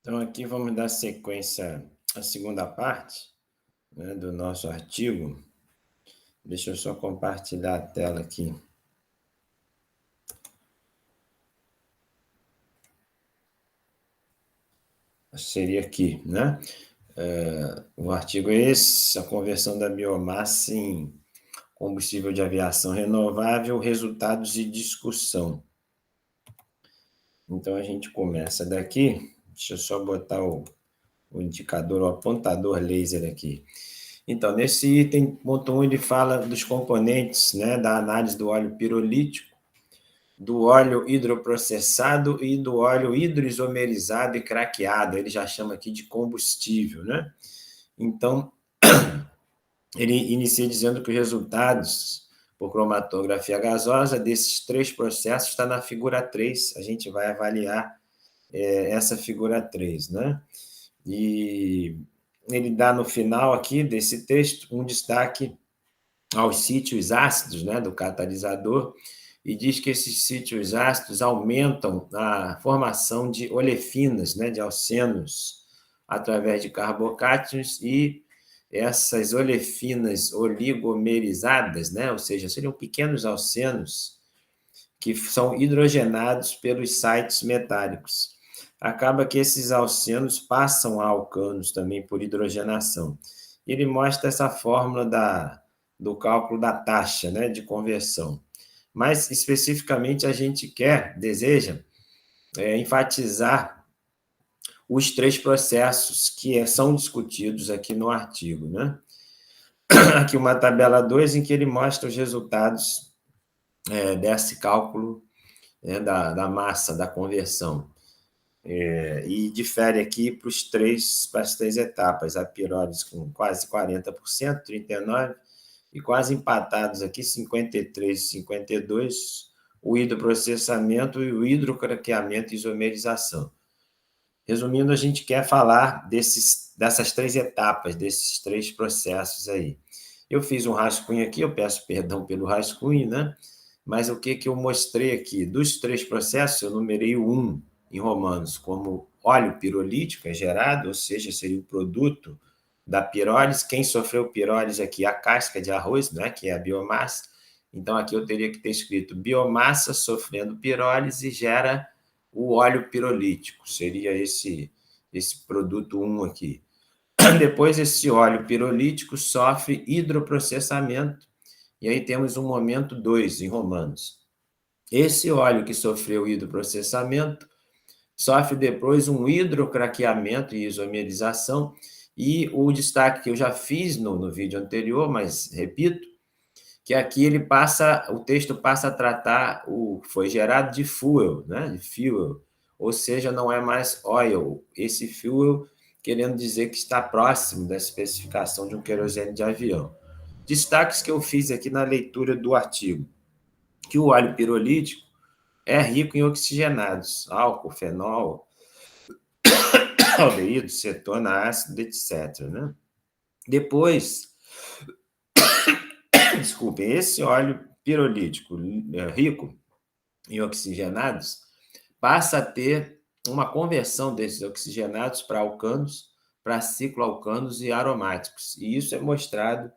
Então, aqui vamos dar sequência à segunda parte, né, do nosso artigo. Deixa eu só compartilhar a tela aqui. Seria aqui, né? O artigo é esse: a conversão da biomassa em combustível de aviação renovável, resultados de discussão. Então, a gente começa daqui. Deixa eu só botar o indicador, o apontador laser aqui. Então, nesse item, ponto 1, ele fala dos componentes, né, da análise do óleo pirolítico, do óleo hidroprocessado e do óleo hidroisomerizado e craqueado. Ele já chama aqui de combustível, né? Então, ele inicia dizendo que os resultados por cromatografia gasosa desses três processos está na figura 3. A gente vai avaliar essa figura 3, né? E ele dá no final aqui desse texto um destaque aos sítios ácidos, né, do catalisador, e diz que esses sítios ácidos aumentam a formação de olefinas, né, de alcenos, através de carbocátions, e essas olefinas oligomerizadas, né, ou seja, seriam pequenos alcenos que são hidrogenados pelos sites metálicos. Acaba que esses alcenos passam a alcanos também por hidrogenação. Ele mostra essa fórmula do cálculo da taxa, né, de conversão. Mas, especificamente, a gente deseja enfatizar os três processos que são discutidos aqui no artigo, né? Aqui uma tabela 2 em que ele mostra os resultados desse cálculo, né, da massa, da conversão. E difere aqui para as três etapas: a pirólise com quase 40%, 39%, e quase empatados aqui, 53% e 52%, o hidroprocessamento e o hidrocraqueamento e isomerização. Resumindo, a gente quer falar dessas três etapas, desses três processos aí. Eu fiz um rascunho aqui, eu peço perdão pelo rascunho, né? Mas o que eu mostrei aqui? Dos três processos, eu numerei o 1 em romanos como óleo pirolítico é gerado, ou seja, seria o produto da pirólise. Quem sofreu pirólise aqui? A casca de arroz, né, que é a biomassa. Então, aqui eu teria que ter escrito biomassa sofrendo pirólise gera o óleo pirolítico. Seria esse produto 1 aqui. Depois, esse óleo pirolítico sofre hidroprocessamento, e aí temos um momento 2 em romanos. Esse óleo que sofreu hidroprocessamento sofre depois um hidrocraqueamento e isomerização, e o destaque que eu já fiz no vídeo anterior, mas repito, que aqui o texto passa a tratar o que foi gerado de fuel, né? De fuel, ou seja, não é mais oil, esse fuel querendo dizer que está próximo da especificação de um querosene de avião. Destaques que eu fiz aqui na leitura do artigo: que o óleo pirolítico é rico em oxigenados, álcool, fenol, aldeído, cetona, ácido, etc. Né? Depois, desculpem, esse óleo pirolítico rico em oxigenados passa a ter uma conversão desses oxigenados para alcanos, para cicloalcanos e aromáticos. E isso é mostrado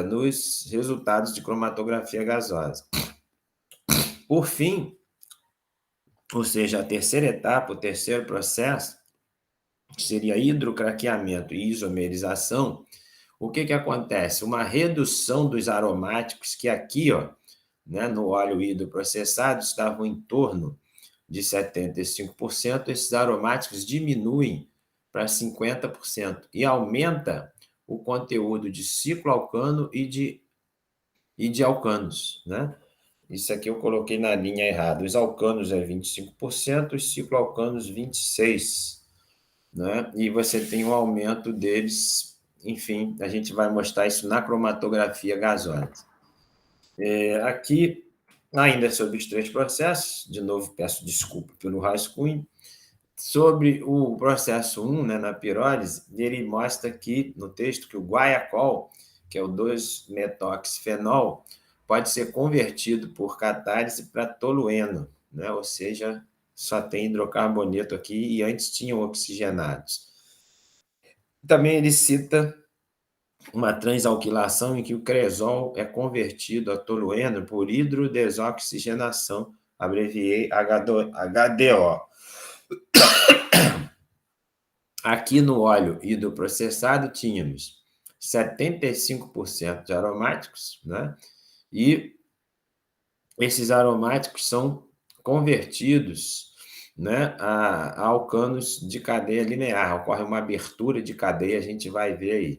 nos resultados de cromatografia gasosa. Por fim, ou seja, a terceira etapa, o terceiro processo, que seria hidrocraqueamento e isomerização, o que acontece? Uma redução dos aromáticos que aqui, ó, né, no óleo hidroprocessado, estavam em torno de 75%, esses aromáticos diminuem para 50% e aumenta o conteúdo de cicloalcano e de alcanos, né? Isso aqui eu coloquei na linha errada. Os alcanos é 25%, os cicloalcanos 26%, né? E você tem um aumento deles, enfim, a gente vai mostrar isso na cromatografia gasosa. Aqui, ainda sobre os três processos, de novo peço desculpa pelo rascunho, sobre o processo 1, né, na pirólise, ele mostra aqui no texto que o guaiacol, que é o 2-metoxifenol, pode ser convertido por catálise para tolueno, né, ou seja, só tem hidrocarboneto aqui, e antes tinham oxigenados. Também ele cita uma transalquilação em que o cresol é convertido a tolueno por hidrodesoxigenação, abreviei HDO. Aqui no óleo hidroprocessado tínhamos 75% de aromáticos, né? E esses aromáticos são convertidos, né, a alcanos de cadeia linear. Ocorre uma abertura de cadeia, a gente vai ver aí.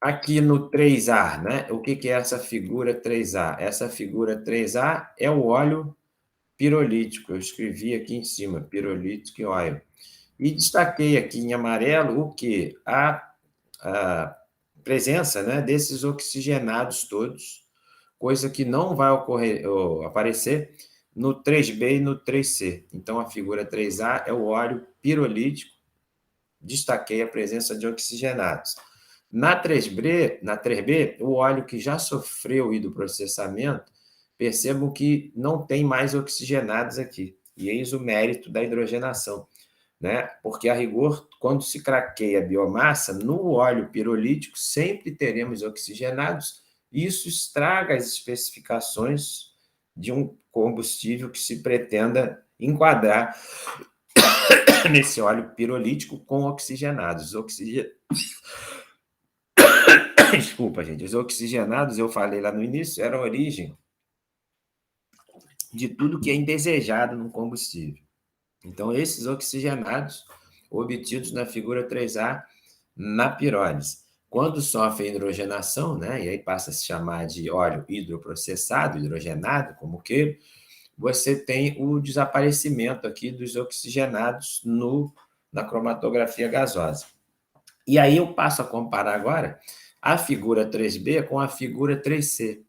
Aqui no 3A, né? O que é essa figura 3A? Essa figura 3A é o óleo pirolítico. Eu escrevi aqui em cima, pyrolytic oil. E destaquei aqui em amarelo o que? A presença, né, desses oxigenados todos, coisa que não vai aparecer no 3B e no 3C. Então, a figura 3A é o óleo pirolítico. Destaquei a presença de oxigenados. Na 3B, o óleo que já sofreu hidroprocessamento, percebam que não tem mais oxigenados aqui. E eis o mérito da hidrogenação, né? Porque, a rigor, quando se craqueia a biomassa, no óleo pirolítico sempre teremos oxigenados, e isso estraga as especificações de um combustível que se pretenda enquadrar nesse óleo pirolítico com oxigenados. Desculpa, gente. Os oxigenados, eu falei lá no início, eram a origem de tudo que é indesejado no combustível. Então, esses oxigenados obtidos na figura 3A na pirólise. Quando sofre a hidrogenação, né, e aí passa a se chamar de óleo hidroprocessado, hidrogenado, como que, você tem o desaparecimento aqui dos oxigenados na cromatografia gasosa. E aí eu passo a comparar agora a figura 3B com a figura 3C.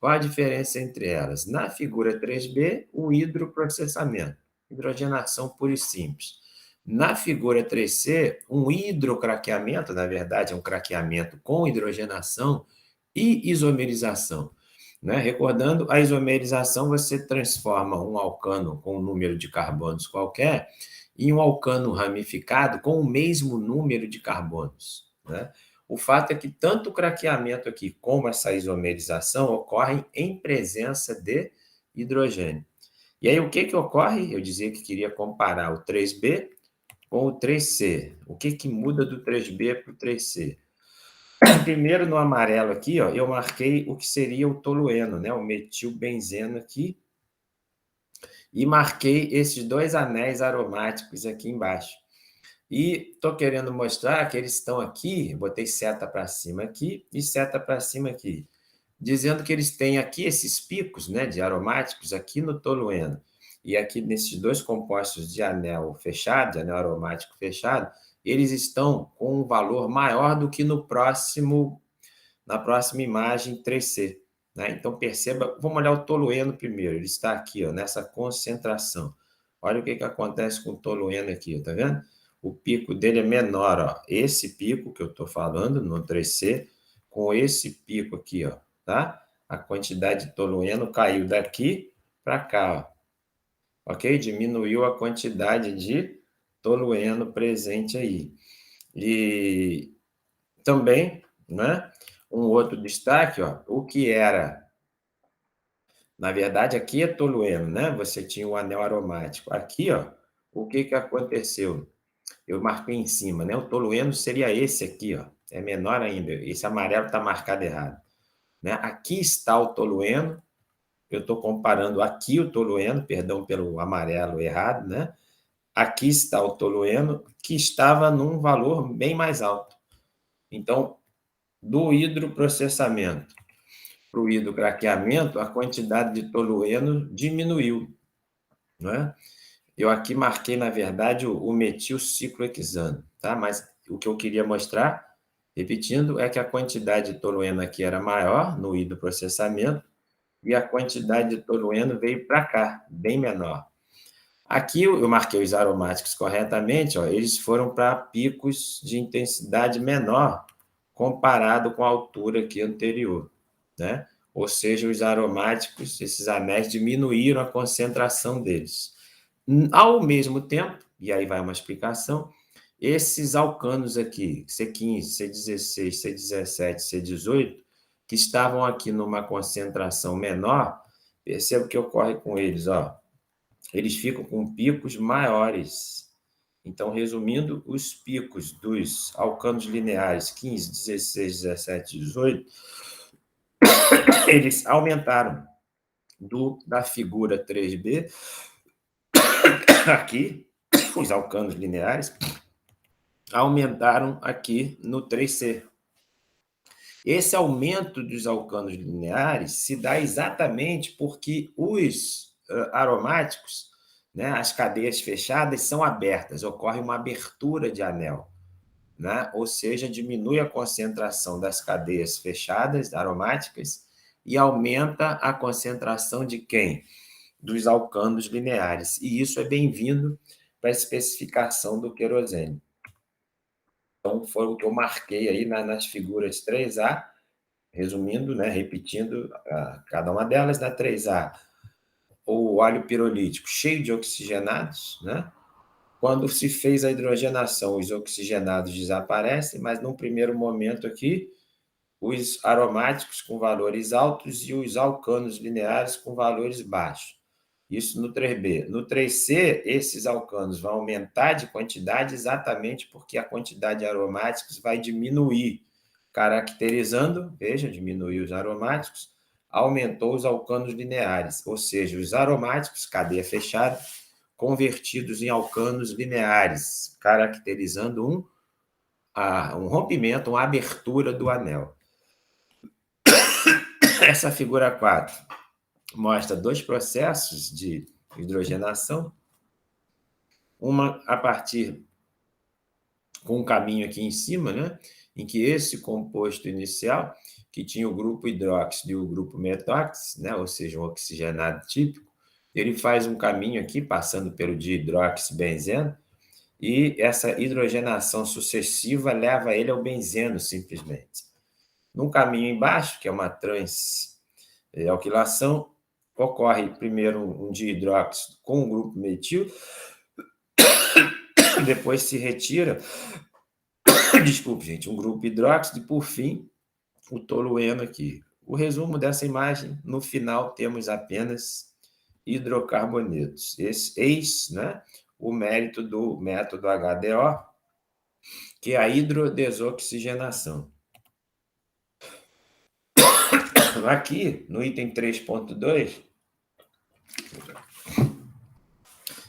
Qual a diferença entre elas? Na figura 3B, o hidroprocessamento, hidrogenação pura e simples. Na figura 3C, um hidrocraqueamento, na verdade, é um craqueamento com hidrogenação e isomerização. Né? Recordando, a isomerização, você transforma um alcano com um número de carbonos qualquer em um alcano ramificado com o mesmo número de carbonos. Né? O fato é que tanto o craqueamento aqui como essa isomerização ocorrem em presença de hidrogênio. E aí, o que ocorre? Eu dizia que queria comparar o 3B com o 3C. O que muda do 3B para o 3C? Primeiro, no amarelo aqui, ó, eu marquei o que seria o tolueno, né? O metilbenzeno aqui, e marquei esses dois anéis aromáticos aqui embaixo. E estou querendo mostrar que eles estão aqui, botei seta para cima aqui e seta para cima aqui, dizendo que eles têm aqui esses picos, né, de aromáticos aqui no tolueno. E aqui nesses dois compostos de anel fechado, de anel aromático fechado, eles estão com um valor maior do que na próxima imagem 3C. Né? Então, perceba, vamos olhar o tolueno primeiro, ele está aqui, ó, nessa concentração. Olha o que acontece com o tolueno aqui, está vendo? O pico dele é menor, ó. Esse pico que eu estou falando, no 3C, com esse pico aqui, ó, tá? A quantidade de tolueno caiu daqui para cá, ó. Ok? Diminuiu a quantidade de tolueno presente aí. E também, né? Um outro destaque, ó, o que era, na verdade, aqui é tolueno, né? Você tinha o anel aromático. Aqui, ó, o que aconteceu? Eu marquei em cima, né? O tolueno seria esse aqui, ó. É menor ainda. Esse amarelo está marcado errado. Né? Aqui está o tolueno. Eu estou comparando aqui o tolueno, perdão pelo amarelo errado, né? Aqui está o tolueno, que estava num valor bem mais alto. Então, do hidroprocessamento para o hidrocraqueamento, a quantidade de tolueno diminuiu. Né? Eu aqui marquei, na verdade, o metilciclohexano, tá? Mas o que eu queria mostrar, repetindo, é que a quantidade de tolueno aqui era maior no hidroprocessamento e a quantidade de tolueno veio para cá, bem menor. Aqui eu marquei os aromáticos corretamente, ó, eles foram para picos de intensidade menor comparado com a altura aqui anterior. Né? ou seja, os aromáticos, esses anéis, diminuíram a concentração deles. Ao mesmo tempo, e aí vai uma explicação, esses alcanos aqui, C15, C16, C17, C18, que estavam aqui numa concentração menor, perceba o que ocorre com eles, ó. Eles ficam com picos maiores. Então, resumindo, os picos dos alcanos lineares 15, 16, 17, 18, eles aumentaram da figura 3B, aqui, os alcanos lineares, aumentaram aqui no 3C. Esse aumento dos alcanos lineares se dá exatamente porque os aromáticos, né, as cadeias fechadas são abertas, ocorre uma abertura de anel, né? Ou seja, diminui a concentração das cadeias fechadas aromáticas e aumenta a concentração de quem? Dos alcanos lineares. E isso é bem-vindo para a especificação do querosene. Então, foi o que eu marquei aí nas figuras 3A, resumindo, né, repetindo cada uma delas. Na 3A, o óleo pirolítico cheio de oxigenados, né? Quando se fez a hidrogenação, os oxigenados desaparecem, mas num primeiro momento aqui, os aromáticos com valores altos e os alcanos lineares com valores baixos. Isso no 3B. No 3C, esses alcanos vão aumentar de quantidade exatamente porque a quantidade de aromáticos vai diminuir, caracterizando, veja, diminuiu os aromáticos, aumentou os alcanos lineares, ou seja, os aromáticos, cadeia fechada, convertidos em alcanos lineares, caracterizando um rompimento, uma abertura do anel. Essa figura 4 mostra dois processos de hidrogenação, uma a partir com um caminho aqui em cima, né, em que esse composto inicial, que tinha o grupo hidróxido e o grupo metóxido, né, ou seja, um oxigenado típico, ele faz um caminho aqui, passando pelo dihidroxibenzeno, e essa hidrogenação sucessiva leva ele ao benzeno, simplesmente. No caminho embaixo, que é uma transalquilação, ocorre primeiro um dihidróxido com o grupo metil, depois se retira, desculpe, gente, um grupo hidróxido e, por fim, o tolueno aqui. O resumo dessa imagem, no final temos apenas hidrocarbonetos. Eis, né, o mérito do método HDO, que é a hidrodesoxigenação. Aqui, no item 3.2,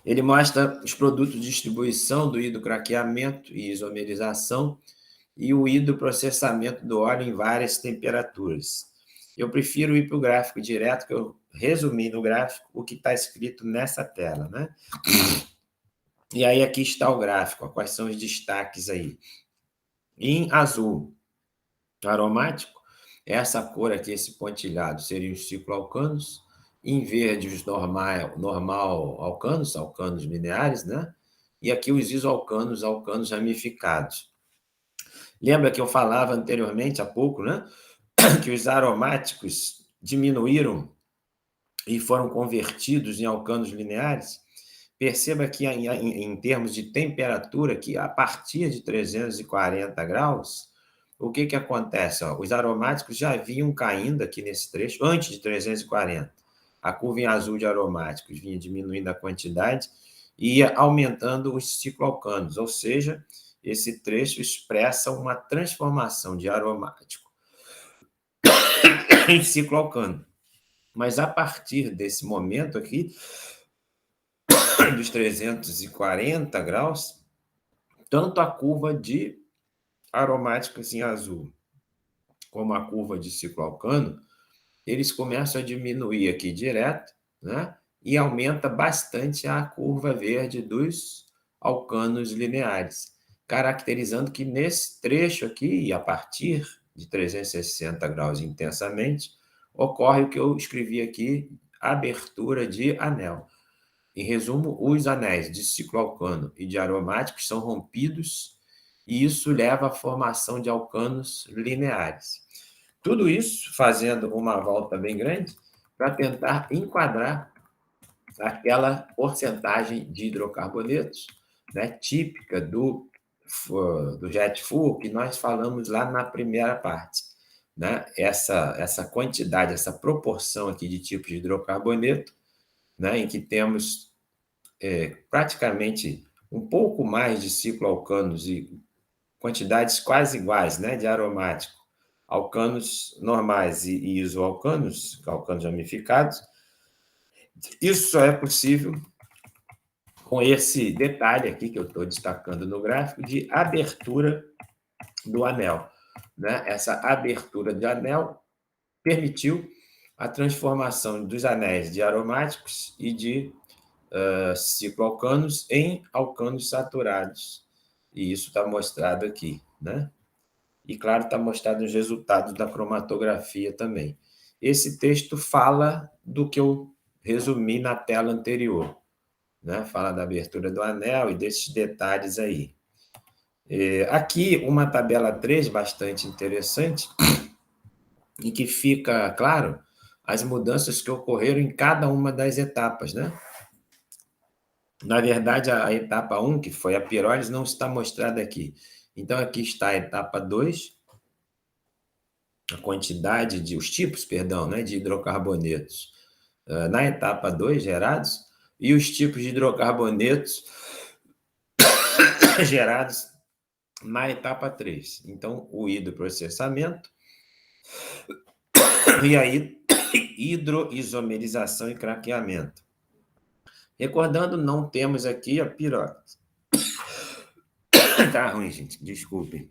ele mostra os produtos de distribuição do hidrocraqueamento e isomerização e o hidroprocessamento do óleo em várias temperaturas. Eu prefiro ir para o gráfico direto, que eu resumi no gráfico o que está escrito nessa tela, né? E aí aqui está o gráfico, ó, quais são os destaques aí. Em azul, aromático, essa cor aqui, esse pontilhado, seriam os cicloalcanos. Em verde, os normal alcanos lineares, né? E aqui os isoalcanos, alcanos ramificados. Lembra que eu falava anteriormente, há pouco, né? Que os aromáticos diminuíram e foram convertidos em alcanos lineares? Perceba que, em termos de temperatura, que a partir de 340 graus, o que acontece? Ó, os aromáticos já vinham caindo aqui nesse trecho, antes de 340. A curva em azul de aromáticos vinha diminuindo a quantidade e ia aumentando os cicloalcanos, ou seja, esse trecho expressa uma transformação de aromático em cicloalcano. Mas a partir desse momento aqui, dos 340 graus, tanto a curva de aromáticos em azul como a curva de cicloalcano, eles começam a diminuir aqui direto, né? E aumenta bastante a curva verde dos alcanos lineares, caracterizando que nesse trecho aqui, e a partir de 360 graus intensamente, ocorre o que eu escrevi aqui, abertura de anel. Em resumo, os anéis de cicloalcano e de aromáticos são rompidos e isso leva à formação de alcanos lineares. Tudo isso fazendo uma volta bem grande para tentar enquadrar aquela porcentagem de hidrocarbonetos, né, típica do jet fuel que nós falamos lá na primeira parte. Né? Essa quantidade, essa proporção aqui de tipos de hidrocarboneto, né, em que temos praticamente um pouco mais de cicloalcanos e quantidades quase iguais, né, de aromático, alcanos normais e isoalcanos, alcanos ramificados. Isso só é possível com esse detalhe aqui que eu estou destacando no gráfico de abertura do anel. Né? Essa abertura de anel permitiu a transformação dos anéis de aromáticos e de cicloalcanos em alcanos saturados. E isso está mostrado aqui. Né? E, claro, está mostrado os resultados da cromatografia também. Esse texto fala do que eu resumi na tela anterior. Né? Fala da abertura do anel e desses detalhes aí. Aqui, uma tabela 3 bastante interessante, em que fica claro as mudanças que ocorreram em cada uma das etapas. Né? Na verdade, a etapa 1, que foi a pirólise, não está mostrada aqui. Então, aqui está a etapa 2, a quantidade de, os tipos, perdão, né, de hidrocarbonetos na etapa 2 gerados, e os tipos de hidrocarbonetos gerados na etapa 3. Então, o hidroprocessamento e aí hidroisomerização e craqueamento. Recordando, não temos aqui a pirólise. Tá ruim, gente, desculpem.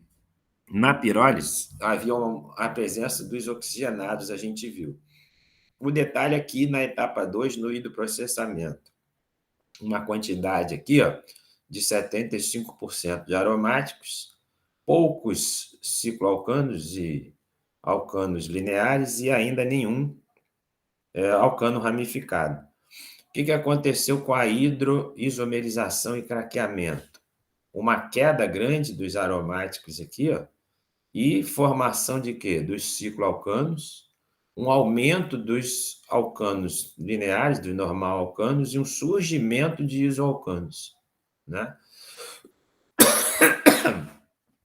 Na pirólise, havia a presença dos oxigenados, a gente viu. O detalhe aqui na etapa 2, no hidroprocessamento. Uma quantidade aqui, ó, de 75% de aromáticos, poucos cicloalcanos e alcanos lineares e ainda nenhum alcano ramificado. O que aconteceu com a hidroisomerização e craqueamento? Uma queda grande dos aromáticos aqui, ó, e formação de quê? Dos cicloalcanos, um aumento dos alcanos lineares, dos normal alcanos, e um surgimento de isoalcanos. Né?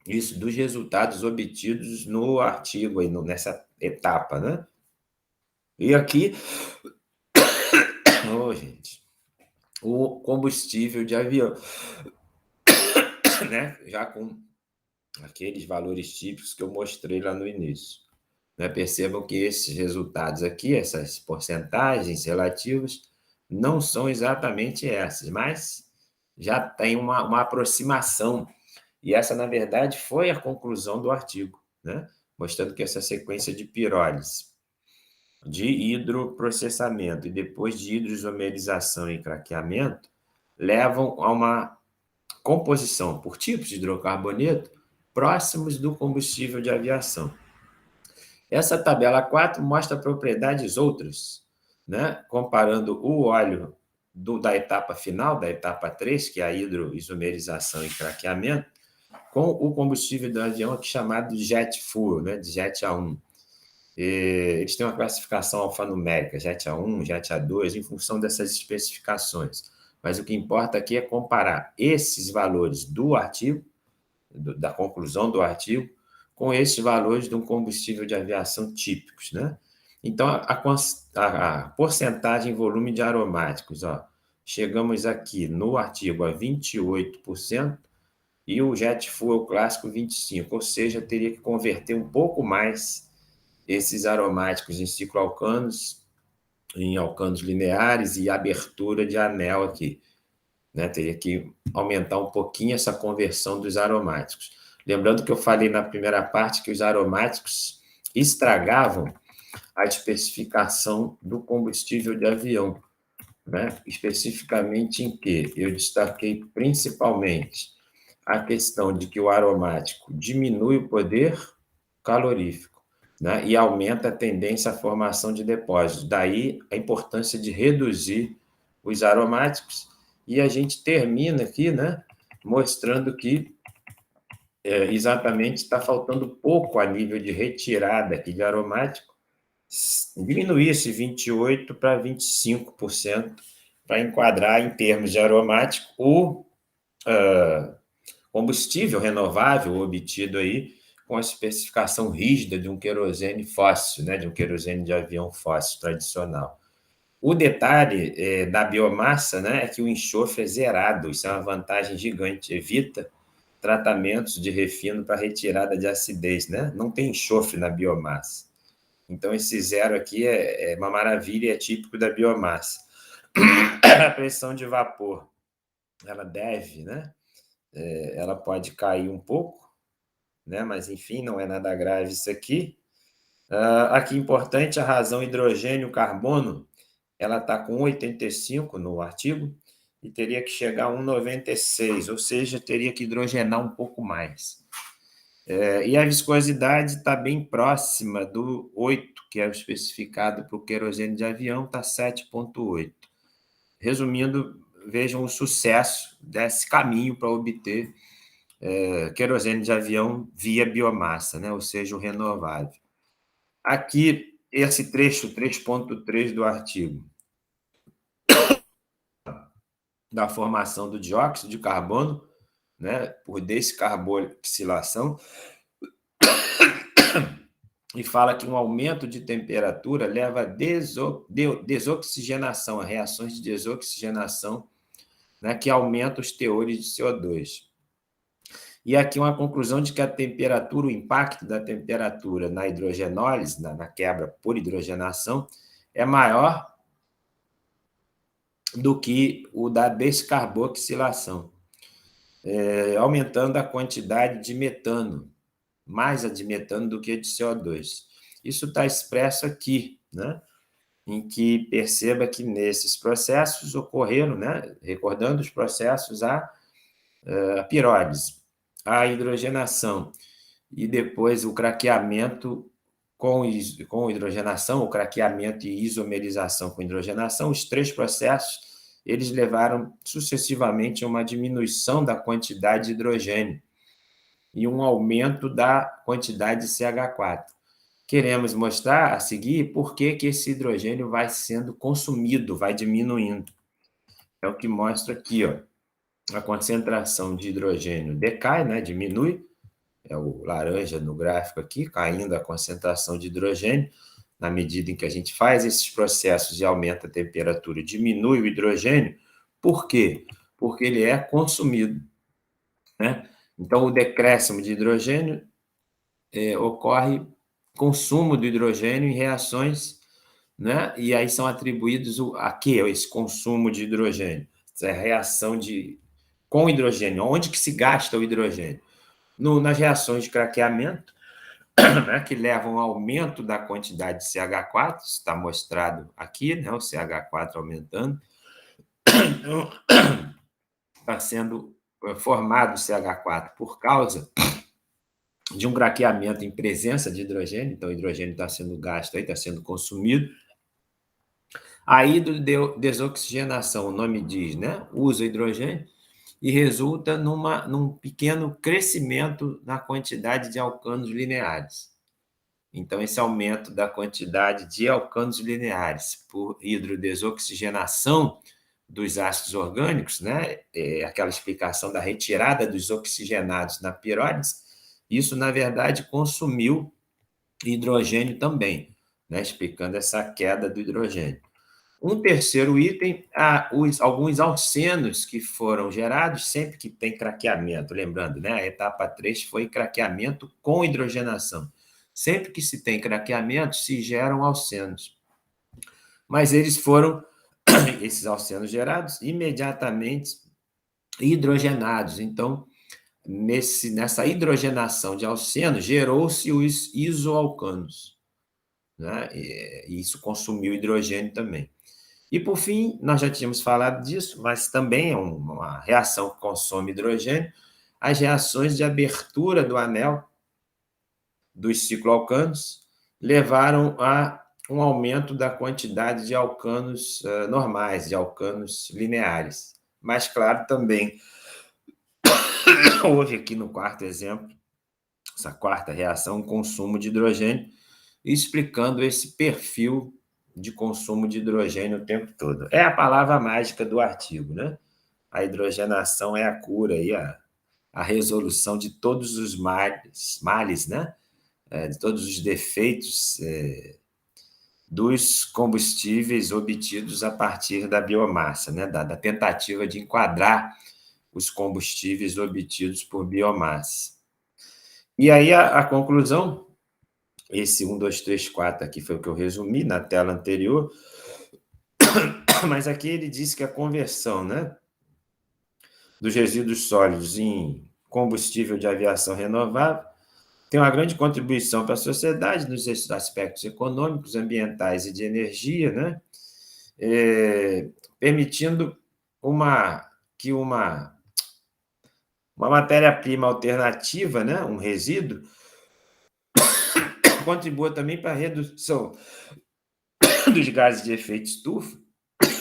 Isso dos resultados obtidos no artigo, aí, nessa etapa. Né? E aqui, gente, o combustível de avião, né? Já com aqueles valores típicos que eu mostrei lá no início. Né? Percebam que esses resultados aqui, essas porcentagens relativas, não são exatamente essas, mas já tem uma aproximação. E essa, na verdade, foi a conclusão do artigo, né? Mostrando que essa sequência de pirólise, de hidroprocessamento e depois de hidroisomerização e craqueamento levam a uma composição por tipos de hidrocarboneto próximos do combustível de aviação. Essa tabela 4 mostra propriedades outras, né? Comparando o óleo da etapa final, da etapa 3, que é a hidroisomerização e craqueamento, com o combustível do avião aqui chamado de jet fuel, né? De jet A1. Eles têm uma classificação alfanumérica, jet A1, jet A2, em função dessas especificações. Mas o que importa aqui é comparar esses valores do artigo, da conclusão do artigo, com esses valores de um combustível de aviação típicos. Né? Então, a porcentagem em volume de aromáticos, ó, chegamos aqui no artigo a 28%, e o jet fuel clássico 25%, ou seja, teria que converter um pouco mais esses aromáticos em cicloalcanos, em alcanos lineares e abertura de anel aqui. Né? Teria que aumentar um pouquinho essa conversão dos aromáticos. Lembrando que eu falei na primeira parte que os aromáticos estragavam a especificação do combustível de avião. Né? Especificamente em que? Eu destaquei principalmente a questão de que o aromático diminui o poder calorífico, né? E aumenta a tendência à formação de depósitos. Daí a importância de reduzir os aromáticos. E a gente termina aqui, né, mostrando que exatamente está faltando pouco a nível de retirada aqui de aromático, diminuir esse 28% para 25%, para enquadrar em termos de aromático o combustível renovável obtido aí com a especificação rígida de um querosene fóssil, né, de um querosene de avião fóssil tradicional. O detalhe da biomassa, né, é que o enxofre é zerado, isso é uma vantagem gigante, evita tratamentos de refino para retirada de acidez, né? Não tem enxofre na biomassa. Então, esse zero aqui é uma maravilha e é típico da biomassa. A pressão de vapor, ela deve, né? Ela pode cair um pouco, né? Mas, enfim, não é nada grave isso aqui. Aqui, importante, a razão hidrogênio-carbono, ela está com 1,85 no artigo e teria que chegar a 1,96, ou seja, teria que hidrogenar um pouco mais. E a viscosidade está bem próxima do 8, que é o especificado para o querosene de avião, está 7,8. Resumindo, vejam o sucesso desse caminho para obter querosene de avião via biomassa, né? Ou seja, o renovável. Aqui, esse trecho 3,3 do artigo, da formação do dióxido de carbono, né, por descarboxilação, e fala que um aumento de temperatura leva a desoxigenação, a reações de desoxigenação, né, que aumentam os teores de CO2. E aqui uma conclusão de que a temperatura, o impacto da temperatura na hidrogenólise, na quebra por hidrogenação, é maior do que o da descarboxilação, aumentando a quantidade de metano, mais a de metano do que a de CO2. Isso está expresso aqui, né? Em que perceba que nesses processos ocorreram, né? Recordando os processos, a pirólise, a hidrogenação e depois o craqueamento com hidrogenação, o craqueamento e isomerização com hidrogenação, os três processos, eles levaram sucessivamente a uma diminuição da quantidade de hidrogênio e um aumento da quantidade de CH4. Queremos mostrar a seguir por que esse hidrogênio vai sendo consumido, vai diminuindo. É o que mostra aqui, ó. A concentração de hidrogênio decai, né, diminui, é o laranja no gráfico aqui, caindo a concentração de hidrogênio, na medida em que a gente faz esses processos e aumenta a temperatura, diminui o hidrogênio. Por quê? Porque ele é consumido, né? Então, o decréscimo de hidrogênio ocorre consumo do hidrogênio em reações, né? E aí são atribuídos a quê? Esse consumo de hidrogênio, essa reação com hidrogênio. Onde que se gasta o hidrogênio? Nas reações de craqueamento, né, que levam ao aumento da quantidade de CH4, está mostrado aqui, né, o CH4 aumentando. Então, está sendo formado o CH4 por causa de um craqueamento em presença de hidrogênio, então o hidrogênio está sendo gasto, está sendo consumido. A hidrodesoxigenação, o nome diz, né, usa hidrogênio e resulta num pequeno crescimento na quantidade de alcanos lineares. Então, esse aumento da quantidade de alcanos lineares por hidrodesoxigenação dos ácidos orgânicos, né, aquela explicação da retirada dos oxigenados na pirólise, isso, na verdade, consumiu hidrogênio também, né, explicando essa queda do hidrogênio. Um terceiro item, alguns alcenos que foram gerados sempre que tem craqueamento, lembrando, né, a etapa 3 foi craqueamento com hidrogenação. Sempre que se tem craqueamento, se geram alcenos. Mas eles foram, esses alcenos gerados, imediatamente hidrogenados. Então, nessa hidrogenação de alcenos, gerou-se os isoalcanos, né? E isso consumiu hidrogênio também. E, por fim, nós já tínhamos falado disso, mas também é uma reação que consome hidrogênio, as reações de abertura do anel dos cicloalcanos levaram a um aumento da quantidade de alcanos normais, de alcanos lineares. Mas, claro, também houve aqui no quarto exemplo, essa quarta reação, um consumo de hidrogênio, explicando esse perfil de consumo de hidrogênio o tempo todo. É a palavra mágica do artigo, né? A hidrogenação é a cura e a resolução de todos os males, né? De todos os defeitos dos combustíveis obtidos a partir da biomassa, né? Da tentativa de enquadrar os combustíveis obtidos por biomassa. E aí a conclusão, esse 1, 2, 3, 4 aqui foi o que eu resumi na tela anterior, mas aqui ele diz que a conversão, né, dos resíduos sólidos em combustível de aviação renovável tem uma grande contribuição para a sociedade nos aspectos econômicos, ambientais e de energia, né, permitindo que uma matéria-prima alternativa, né, um resíduo, contribua também para a redução dos gases de efeito estufa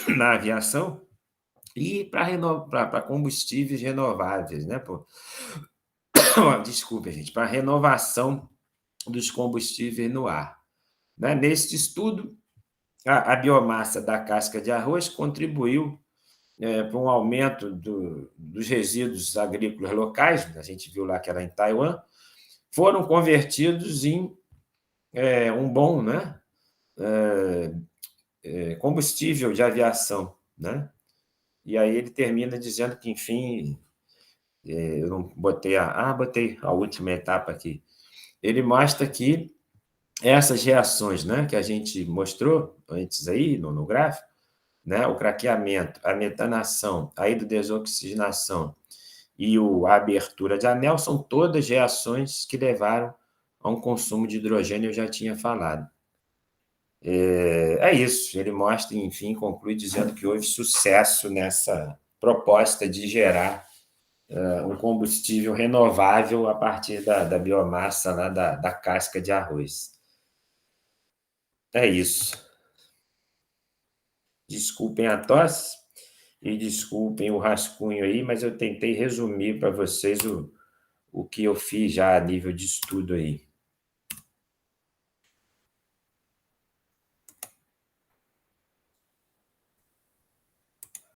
na aviação e para combustíveis renováveis, né? Desculpa, gente, para a renovação dos combustíveis no ar. Né? Neste estudo, a biomassa da casca de arroz contribuiu para um aumento dos resíduos agrícolas locais, a gente viu lá que era em Taiwan, foram convertidos em um bom, né, combustível de aviação, né? E aí ele termina dizendo que, enfim, eu não botei botei a última etapa aqui. Ele mostra que essas reações, né, que a gente mostrou antes aí no gráfico, né, o craqueamento, a metanação, a hidrodesoxigenação e a abertura de anel são todas reações que levaram a um consumo de hidrogênio, eu já tinha falado. É isso, ele mostra, enfim, conclui dizendo que houve sucesso nessa proposta de gerar um combustível renovável a partir da biomassa lá da casca de arroz. É isso. Desculpem a tosse e desculpem o rascunho aí, mas eu tentei resumir para vocês o que eu fiz já a nível de estudo aí.